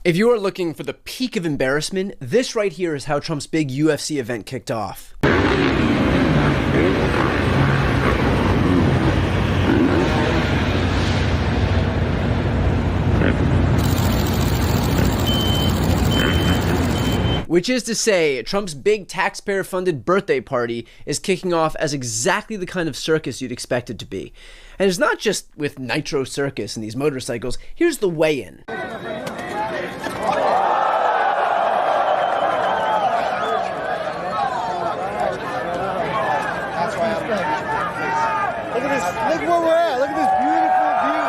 If you are looking for the peak of embarrassment, this right here is how Trump's big UFC event kicked off. Which is to say, Trump's big taxpayer-funded birthday party is kicking off as exactly the kind of circus you'd expect it to be. And it's not just with Nitro Circus and these motorcycles. Here's the weigh-in. Look at this. Look where we're at. Look at this beautiful view.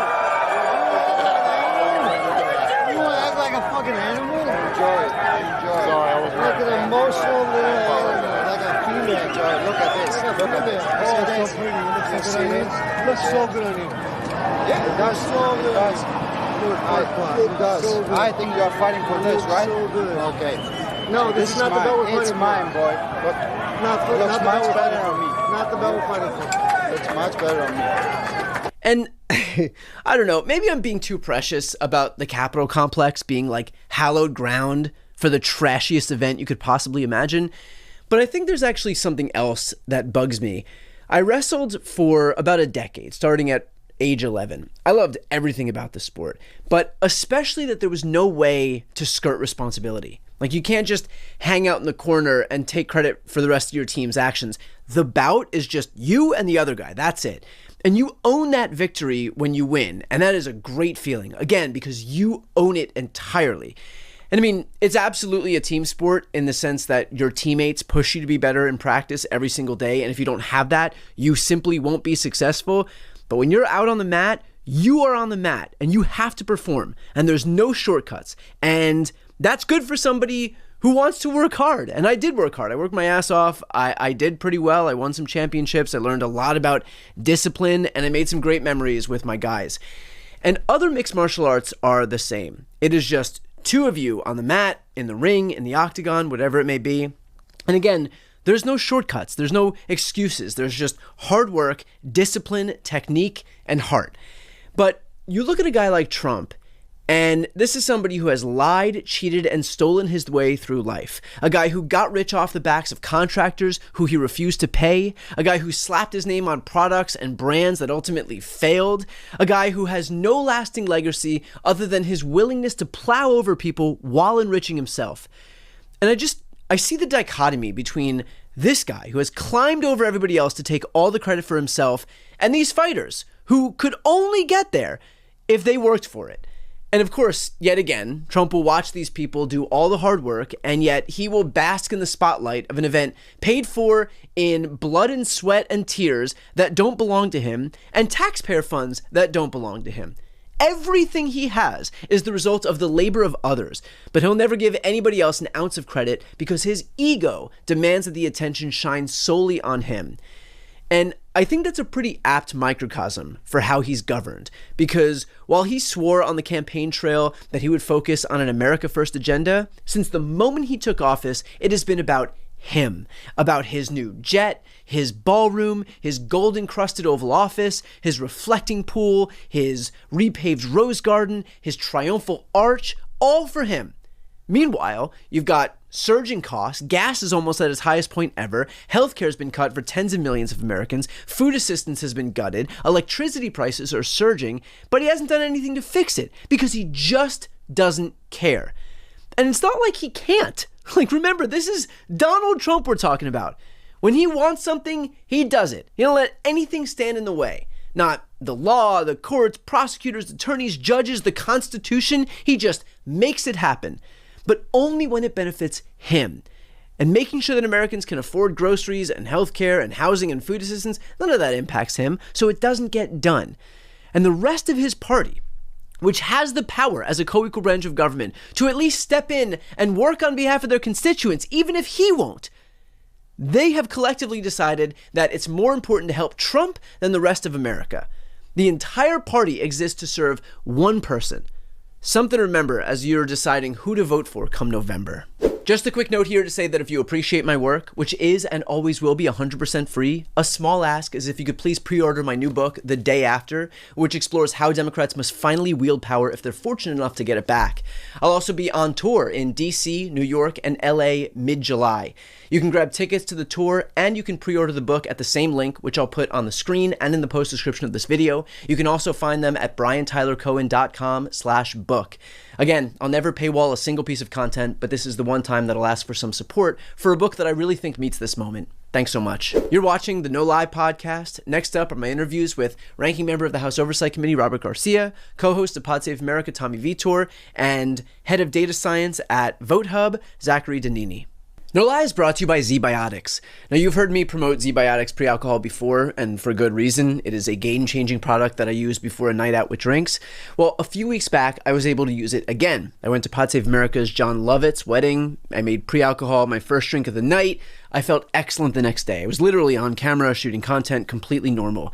You want to act like a fucking animal? Enjoy it. Enjoy it. Sorry, I was look at the emotional little animal, like a female. Enjoy it. Look at this. Look at this. Look at this. It looks so good on you. Yeah, it does. So good. It does. I think you are fighting for this, right? So good. Okay. No, this is not the belt we're fighting for. It's mine, boy. Look. Not the belt we're fighting for. Not the belt we're fighting for. It's much better on me. And I don't know, maybe I'm being too precious about the Capitol complex being like hallowed ground for the trashiest event you could possibly imagine. But I think there's actually something else that bugs me. I wrestled for about a decade, starting at age 11. I loved everything about the sport, but especially that there was no way to skirt responsibility. Like, you can't just hang out in the corner and take credit for the rest of your team's actions. The bout is just you and the other guy. That's it. And you own that victory when you win. And that is a great feeling. Again, because you own it entirely. And I mean, it's absolutely a team sport in the sense that your teammates push you to be better in practice every single day. And if you don't have that, you simply won't be successful. But when you're out on the mat, you are on the mat and you have to perform. And there's no shortcuts. And that's good for somebody who wants to work hard. And I did work hard. I worked my ass off. I did pretty well. I won some championships. I learned a lot about discipline, and I made some great memories with my guys. And other mixed martial arts are the same. It is just two of you on the mat, in the ring, in the octagon, whatever it may be. And again, there's no shortcuts. There's no excuses. There's just hard work, discipline, technique, and heart. But you look at a guy like Trump, and this is somebody who has lied, cheated, and stolen his way through life. A guy who got rich off the backs of contractors who he refused to pay. A guy who slapped his name on products and brands that ultimately failed. A guy who has no lasting legacy other than his willingness to plow over people while enriching himself. And I see the dichotomy between this guy who has climbed over everybody else to take all the credit for himself and these fighters who could only get there if they worked for it. And of course, yet again, Trump will watch these people do all the hard work, and yet he will bask in the spotlight of an event paid for in blood and sweat and tears that don't belong to him, and taxpayer funds that don't belong to him. Everything he has is the result of the labor of others, but he'll never give anybody else an ounce of credit because his ego demands that the attention shine solely on him. And I think that's a pretty apt microcosm for how he's governed, because while he swore on the campaign trail that he would focus on an America First agenda, since the moment he took office, it has been about him, about his new jet, his ballroom, his gold-encrusted Oval Office, his reflecting pool, his repaved rose garden, his triumphal arch, all for him. Meanwhile, you've got surging costs, gas is almost at its highest point ever, healthcare has been cut for tens of millions of Americans, food assistance has been gutted, electricity prices are surging, but he hasn't done anything to fix it because he just doesn't care. And it's not like he can't. Like, remember, this is Donald Trump we're talking about. When he wants something, he does it. He don't let anything stand in the way. Not the law, the courts, prosecutors, attorneys, judges, the Constitution. He just makes it happen. But only when it benefits him. And making sure that Americans can afford groceries and healthcare and housing and food assistance, none of that impacts him, so it doesn't get done. And the rest of his party, which has the power as a co-equal branch of government to at least step in and work on behalf of their constituents, even if he won't, they have collectively decided that it's more important to help Trump than the rest of America. The entire party exists to serve one person. Something to remember as you're deciding who to vote for come November. Just a quick note here to say that if you appreciate my work, which is and always will be 100% free, a small ask is if you could please pre-order my new book, The Day After, which explores how Democrats must finally wield power if they're fortunate enough to get it back. I'll also be on tour in DC, New York, and LA mid-July. You can grab tickets to the tour and you can pre-order the book at the same link, which I'll put on the screen and in the post description of this video. You can also find them at briantylercohen.com/book. Again, I'll never paywall a single piece of content, but this is the one time that I'll ask for some support for a book that I really think meets this moment. Thanks so much. You're watching the No Lie podcast. Next up are my interviews with ranking member of the House Oversight Committee, Robert Garcia, co-host of Pod Save America, Tommy Vitor, and head of data science at VoteHub, Zachary Danini. No Lie is brought to you by ZBiotics. Now, you've heard me promote ZBiotics pre-alcohol before, and for good reason. It is a game-changing product that I use before a night out with drinks. Well, a few weeks back, I was able to use it again. I went to Pod Save America's John Lovett's wedding. I made pre-alcohol my first drink of the night. I felt excellent the next day. I was literally on camera shooting content, completely normal.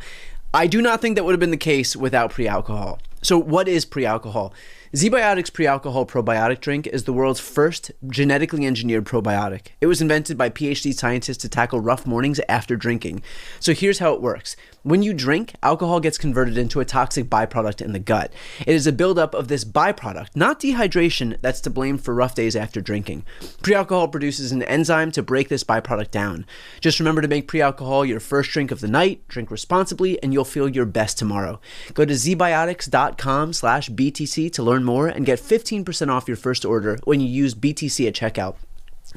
I do not think that would have been the case without pre-alcohol. So what is pre-alcohol? ZBiotics Pre-Alcohol Probiotic Drink is the world's first genetically engineered probiotic. It was invented by PhD scientists to tackle rough mornings after drinking. So here's how it works. When you drink, alcohol gets converted into a toxic byproduct in the gut. It is a buildup of this byproduct, not dehydration, that's to blame for rough days after drinking. Pre-alcohol produces an enzyme to break this byproduct down. Just remember to make pre-alcohol your first drink of the night, drink responsibly, and you'll feel your best tomorrow. Go to zbiotics.com/BTC to learn more and get 15% off your first order when you use BTC at checkout.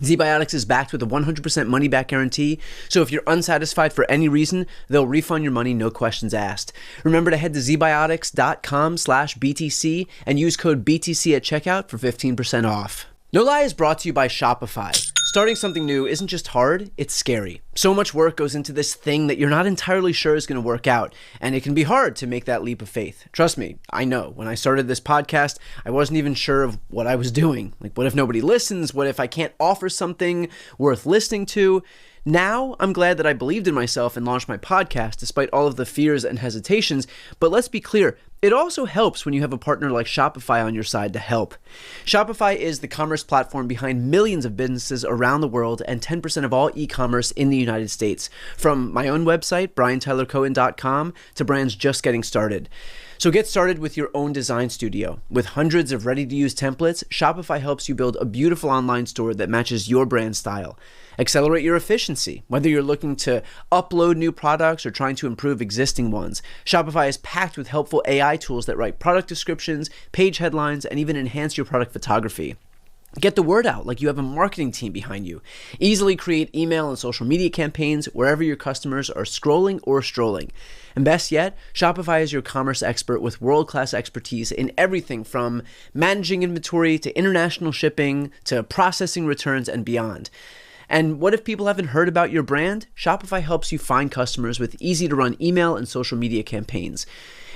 ZBiotics is backed with a 100% money-back guarantee, so if you're unsatisfied for any reason, they'll refund your money, no questions asked. Remember to head to zbiotics.com/BTC and use code BTC at checkout for 15% off. No Lie is brought to you by Shopify. Starting something new isn't just hard, it's scary. So much work goes into this thing that you're not entirely sure is going to work out, and it can be hard to make that leap of faith. Trust me, I know. When I started this podcast, I wasn't even sure of what I was doing. Like, what if nobody listens? What if I can't offer something worth listening to? Now, I'm glad that I believed in myself and launched my podcast despite all of the fears and hesitations, but let's be clear, it also helps when you have a partner like Shopify on your side to help. Shopify is the commerce platform behind millions of businesses around the world and 10% of all e-commerce in the United States. From my own website, briantylercohen.com, to brands just getting started. So get started with your own design studio. With hundreds of ready-to-use templates, Shopify helps you build a beautiful online store that matches your brand style. Accelerate your efficiency. Whether you're looking to upload new products or trying to improve existing ones, Shopify is packed with helpful AI tools that write product descriptions, page headlines, and even enhance your product photography. Get the word out like you have a marketing team behind you. Easily create email and social media campaigns wherever your customers are scrolling or strolling. And best yet, Shopify is your commerce expert with world-class expertise in everything from managing inventory to international shipping to processing returns and beyond. And what if people haven't heard about your brand? Shopify helps you find customers with easy-to-run email and social media campaigns.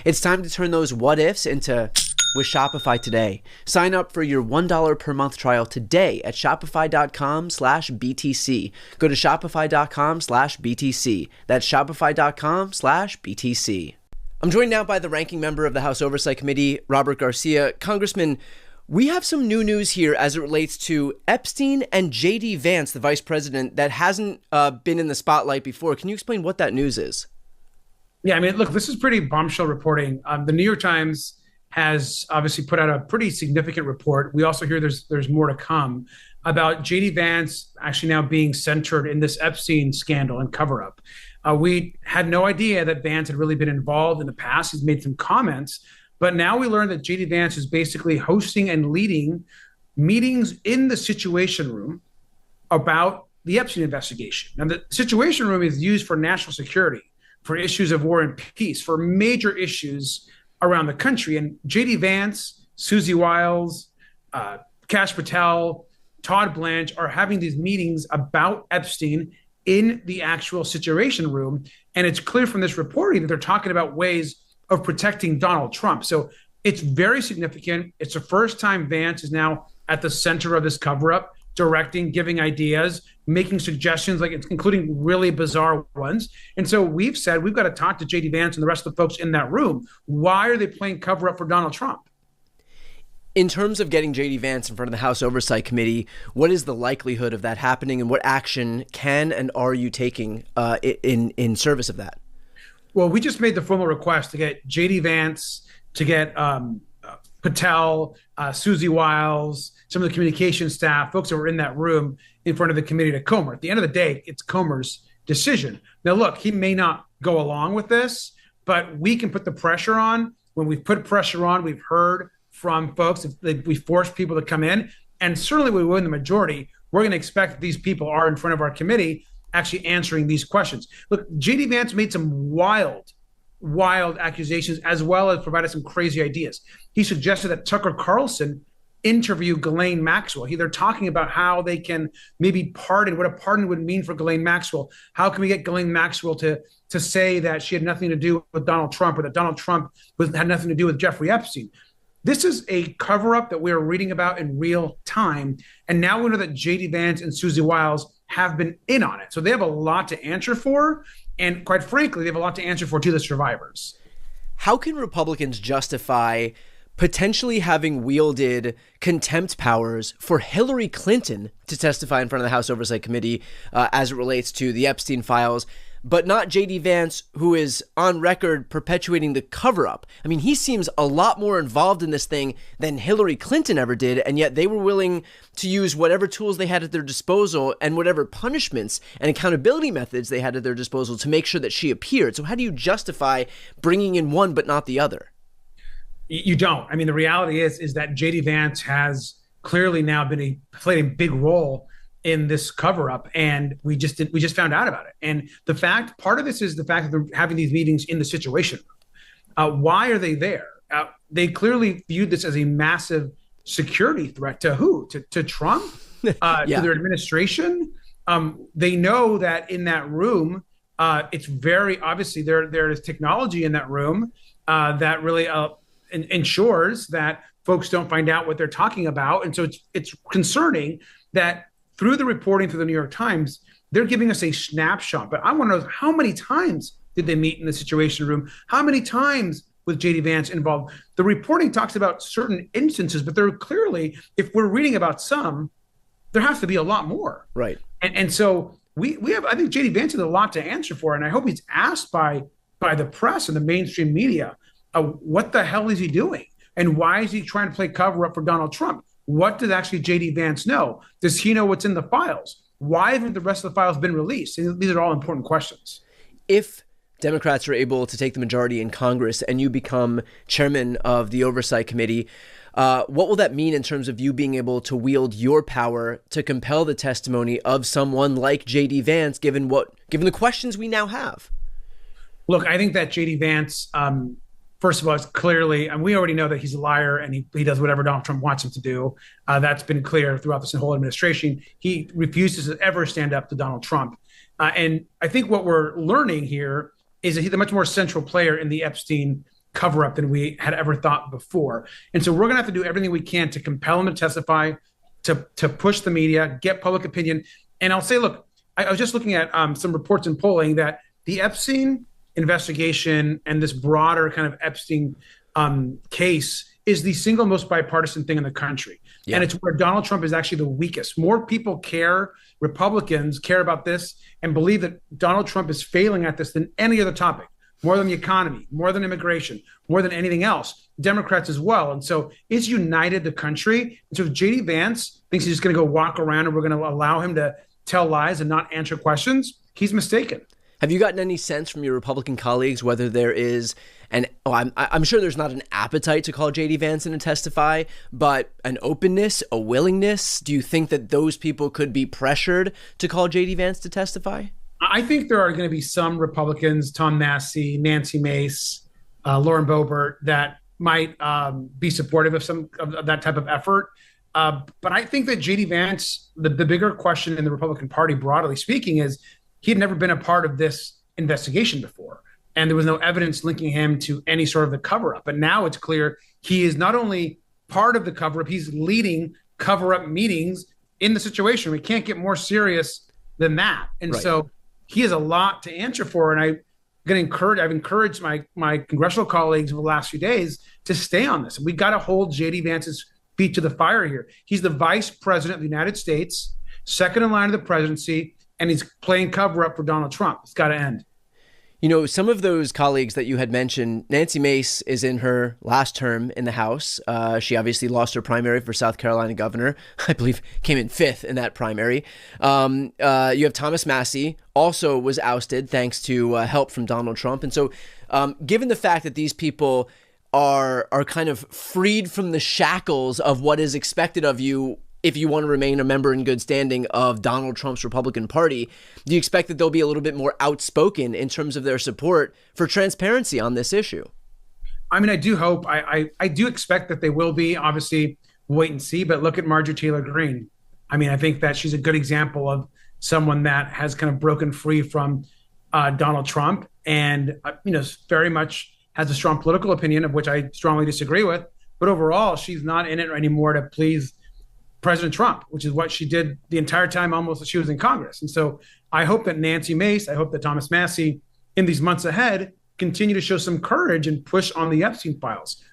It's time to turn those what-ifs into with Shopify today. Sign up for your $1 per month trial today at shopify.com/BTC. Go to shopify.com/BTC. That's shopify.com/BTC. I'm joined now by the ranking member of the House Oversight Committee, Robert Garcia. Congressman, we have some new news here as it relates to Epstein and JD Vance, the vice president, that hasn't been in the spotlight before. Can you explain what that news is? Yeah, I mean, look, this is pretty bombshell reporting. The New York Times has obviously put out a pretty significant report. We also hear there's more to come about JD Vance actually now being centered in this Epstein scandal and cover-up. We had no idea that Vance had really been involved in the past. He's made some comments, but now we learned that JD Vance is basically hosting and leading meetings in the Situation Room about the Epstein investigation. Now, the Situation Room is used for national security, for issues of war and peace, for major issues around the country. And JD Vance, Susie Wiles, Kash Patel, Todd Blanche are having these meetings about Epstein in the actual Situation Room. And it's clear from this reporting that they're talking about ways of protecting Donald Trump. So it's very significant. It's the first time Vance is now at the center of this cover-up, directing, giving ideas, making suggestions, including really bizarre ones. And so we've said we've got to talk to JD Vance and the rest of the folks in that room. Why are they playing cover-up for Donald Trump? In terms of getting JD Vance in front of the House Oversight Committee, what is the likelihood of that happening, and what action can and are you taking in service of that? Well, we just made the formal request to get JD Vance, to get Patel, Susie Wiles, some of the communication staff, folks that were in that room in front of the committee to Comer. At the end of the day, it's Comer's decision. Now, look, he may not go along with this, but we can put the pressure on. When we've put pressure on, we've heard from folks, we force people to come in, and certainly we win the majority, we're going to expect that these people are in front of our committee actually answering these questions. Look, JD Vance made some wild accusations, as well as provided some crazy ideas. He suggested that Tucker Carlson interview Ghislaine Maxwell. They're talking about how they can maybe pardon, what a pardon would mean for Ghislaine Maxwell. How can we get Ghislaine Maxwell to say that she had nothing to do with Donald Trump, or that Donald Trump had nothing to do with Jeffrey Epstein? This is a cover-up that we are reading about in real time. And now we know that JD Vance and Susie Wiles have been in on it. So they have a lot to answer for. And quite frankly, they have a lot to answer for to the survivors. How can Republicans justify potentially having wielded contempt powers for Hillary Clinton to testify in front of the House Oversight Committee as it relates to the Epstein files, but not JD Vance, who is on record perpetuating the cover-up? I mean, he seems a lot more involved in this thing than Hillary Clinton ever did, and yet they were willing to use whatever tools they had at their disposal and whatever punishments and accountability methods they had at their disposal to make sure that she appeared. So how do you justify bringing in one but not the other? You don't. I mean, the reality is that JD Vance has clearly now played a big role in this cover-up, and we just found out about it. And part of this is the fact that they're having these meetings in the Situation Room. Why are they there? They clearly viewed this as a massive security threat to who? To Trump? To their administration? They know that in that room, it's very obviously there is technology in that room that really ensures that folks don't find out what they're talking about. And so it's concerning that through the reporting through the New York Times, they're giving us a snapshot. But I want to know, how many times did they meet in the Situation Room? How many times was JD Vance involved? The reporting talks about certain instances, but there clearly, if we're reading about some, there has to be a lot more. Right. And so we have, I think JD Vance has a lot to answer for. And I hope he's asked by the press and the mainstream media, what the hell is he doing? And why is he trying to play cover up for Donald Trump? What does actually JD Vance know? Does he know what's in the files? Why haven't the rest of the files been released? And these are all important questions. If Democrats are able to take the majority in Congress and you become chairman of the Oversight Committee, what will that mean in terms of you being able to wield your power to compel the testimony of someone like JD Vance, given the questions we now have? Look, I think that JD Vance, first of all, it's clearly, and we already know that he's a liar and he does whatever Donald Trump wants him to do. That's been clear throughout this whole administration. He refuses to ever stand up to Donald Trump. And I think what we're learning here is that he's a much more central player in the Epstein cover-up than we had ever thought before. And so we're going to have to do everything we can to compel him to testify, to push the media, get public opinion. And I'll say, look, I was just looking at some reports and polling that the Epstein investigation and this broader kind of Epstein case is the single most bipartisan thing in the country. Yeah. And it's where Donald Trump is actually the weakest. More people Republicans care about this and believe that Donald Trump is failing at this than any other topic, more than the economy, more than immigration, more than anything else. Democrats as well. And so it's united the country. And so if JD Vance thinks he's just going to go walk around and we're going to allow him to tell lies and not answer questions, he's mistaken. Have you gotten any sense from your Republican colleagues whether there is I'm sure there's not an appetite to call JD Vance in and testify, but an openness, a willingness? Do you think that those people could be pressured to call JD Vance to testify? I think there are going to be some Republicans, Tom Massey, Nancy Mace, Lauren Boebert, that might be supportive of that type of effort. But I think that JD Vance, the bigger question in the Republican Party, broadly speaking, is he had never been a part of this investigation before, and there was no evidence linking him to any sort of the cover-up. But now it's clear he is not only part of the cover-up, he's leading cover-up meetings in the Situation. We can't get more serious than that. And right. So he has a lot to answer for. And I've encouraged my congressional colleagues over the last few days to stay on this. We got to hold JD Vance's feet to the fire here. He's the vice president of the United States, second in line of the presidency, and he's playing cover up for Donald Trump. It's got to end. You know, some of those colleagues that you had mentioned, Nancy Mace is in her last term in the House. She obviously lost her primary for South Carolina governor. I believe came in 5th in that primary. You have Thomas Massie, also was ousted thanks to help from Donald Trump. And so given the fact that these people are kind of freed from the shackles of what is expected of you if you want to remain a member in good standing of Donald Trump's Republican Party, do you expect that they'll be a little bit more outspoken in terms of their support for transparency on this issue? I mean, I do hope, I do expect that they will be. Obviously, wait and see, but look at Marjorie Taylor Greene. I mean, I think that she's a good example of someone that has kind of broken free from Donald Trump and, very much has a strong political opinion, of which I strongly disagree with. But overall, she's not in it anymore to please President Trump, which is what she did the entire time almost that she was in Congress. And so I hope that Nancy Mace, I hope that Thomas Massie in these months ahead continue to show some courage and push on the Epstein files.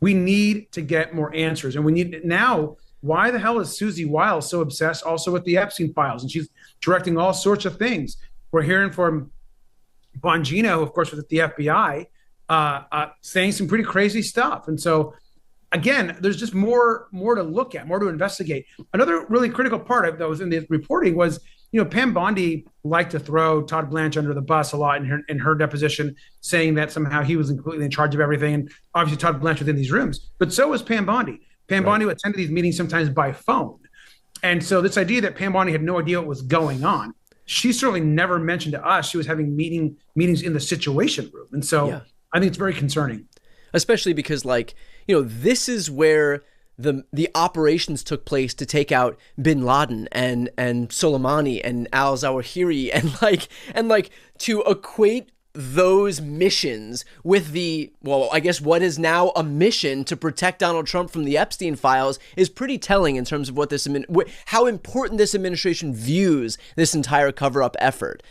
We need to get more answers. And we need now, why the hell is Susie Wiles so obsessed also with the Epstein files? And she's directing all sorts of things. We're hearing from Bongino, of course, with the FBI, saying some pretty crazy stuff. And so again, there's just more to look at, more to investigate. Another really critical part that was in the reporting was, Pam Bondi liked to throw Todd Blanche under the bus a lot in her deposition, saying that somehow he was completely in charge of everything. And obviously Todd Blanche was in these rooms, but so was Pam Bondi. Pam Bondi attended these meetings sometimes by phone. And so this idea that Pam Bondi had no idea what was going on, she certainly never mentioned to us she was having meetings in the Situation Room. And so I think it's very concerning. Especially because, this is where the operations took place to take out Bin Laden and Soleimani and Al Zawahiri and to equate those missions with what is now a mission to protect Donald Trump from the Epstein files is pretty telling in terms of what how important this administration views this entire cover-up effort.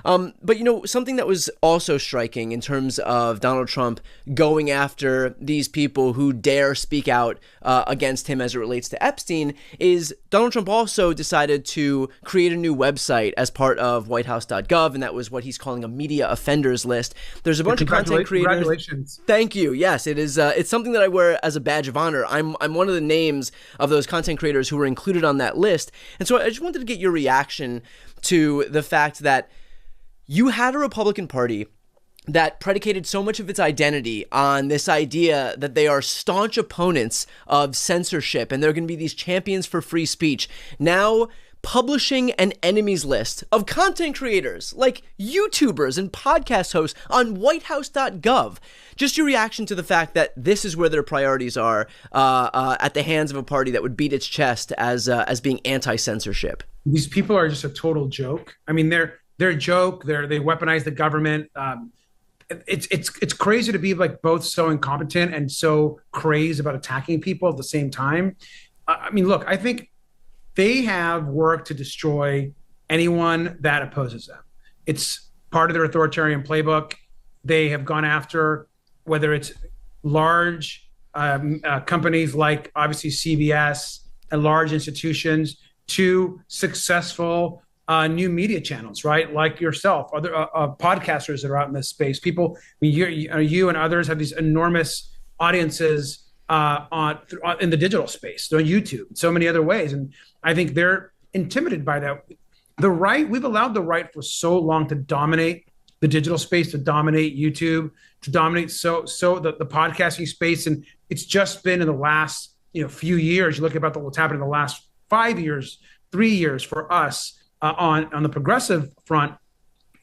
But something that was also striking in terms of Donald Trump going after these people who dare speak out against him as it relates to Epstein is Donald Trump also decided to create a new website as part of whitehouse.gov, and that was what he's calling a media offenders list. There's a bunch of content creators. Congratulations. Thank you. Yes, it is. It's something that I wear as a badge of honor. I'm one of the names of those content creators who were included on that list. And so I just wanted to get your reaction to the fact that you had a Republican Party that predicated so much of its identity on this idea that they are staunch opponents of censorship and they're going to be these champions for free speech. Now publishing an enemies list of content creators like YouTubers and podcast hosts on whitehouse.gov. Just your reaction to the fact that this is where their priorities are at the hands of a party that would beat its chest as being anti-censorship. These people are just a total joke. I mean, they're a joke. They weaponize the government. It's crazy to be both so incompetent and so crazed about attacking people at the same time. I mean, look, I think they have worked to destroy anyone that opposes them. It's part of their authoritarian playbook. They have gone after whether it's large companies like obviously CBS and large institutions to successful new media channels, right? Like yourself, other podcasters that are out in this space. People, you and others have these enormous audiences in the digital space, on YouTube, so many other ways. And I think they're intimidated by that. The right, we've allowed the right for so long to dominate the digital space, to dominate YouTube, to dominate the podcasting space. And it's just been in the last few years, you look about what's happened in the last 5 years, 3 years for us, on the progressive front,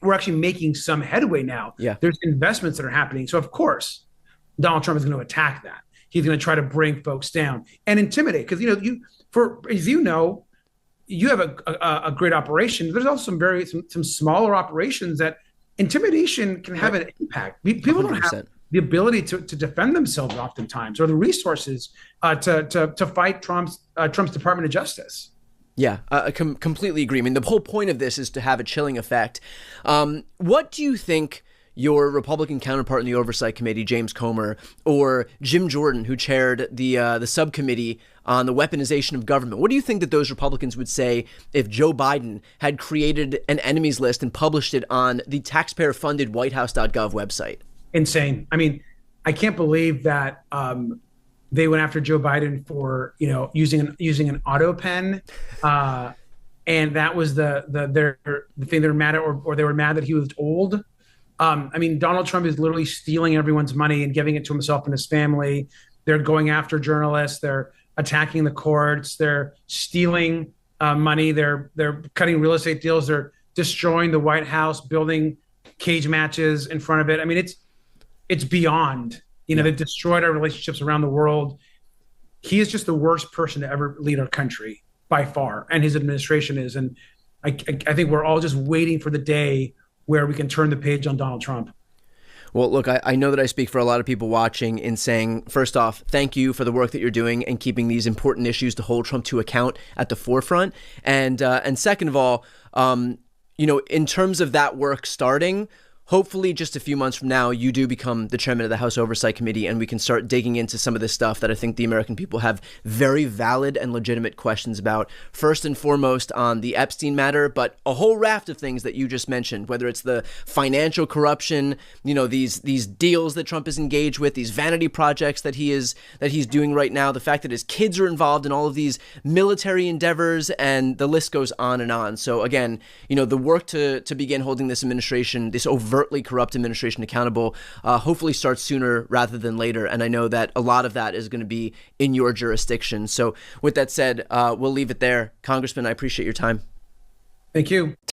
we're actually making some headway now. Yeah. There's investments that are happening. So of course, Donald Trump is going to attack that. He's going to try to bring folks down and intimidate. Because you have a great operation. There's also some smaller operations that intimidation can have an impact. People 100%. Don't have the ability to defend themselves oftentimes, or the resources to fight Trump's Department of Justice. Yeah, I completely agree. I mean, the whole point of this is to have a chilling effect. What do you think your Republican counterpart in the Oversight Committee, James Comer, or Jim Jordan, who chaired the subcommittee on the weaponization of government. What do you think that those Republicans would say if Joe Biden had created an enemies list and published it on the taxpayer-funded whitehouse.gov website? Insane. I mean, I can't believe that they went after Joe Biden for, using an auto pen. And that was the thing they were mad at, or they were mad that he was old. I mean, Donald Trump is literally stealing everyone's money and giving it to himself and his family. They're going after journalists. They're attacking the courts. They're stealing money. They're cutting real estate deals. They're destroying the White House, building cage matches in front of it. I mean, it's beyond. They've destroyed our relationships around the world. He is just the worst person to ever lead our country by far, and his administration is. And I think we're all just waiting for the day where we can turn the page on Donald Trump. Well, look, I know that I speak for a lot of people watching in saying, first off, thank you for the work that you're doing and keeping these important issues to hold Trump to account at the forefront. And second of all, in terms of that work starting, hopefully just a few months from now, you do become the chairman of the House Oversight Committee, and we can start digging into some of this stuff that I think the American people have very valid and legitimate questions about. First and foremost on the Epstein matter, but a whole raft of things that you just mentioned, whether it's the financial corruption, these deals that Trump is engaged with, these vanity projects that he's doing right now, the fact that his kids are involved in all of these military endeavors, and the list goes on and on. So again, the work to begin holding this administration, this overtly corrupt administration accountable, hopefully starts sooner rather than later. And I know that a lot of that is going to be in your jurisdiction. So with that said, we'll leave it there. Congressman, I appreciate your time. Thank you.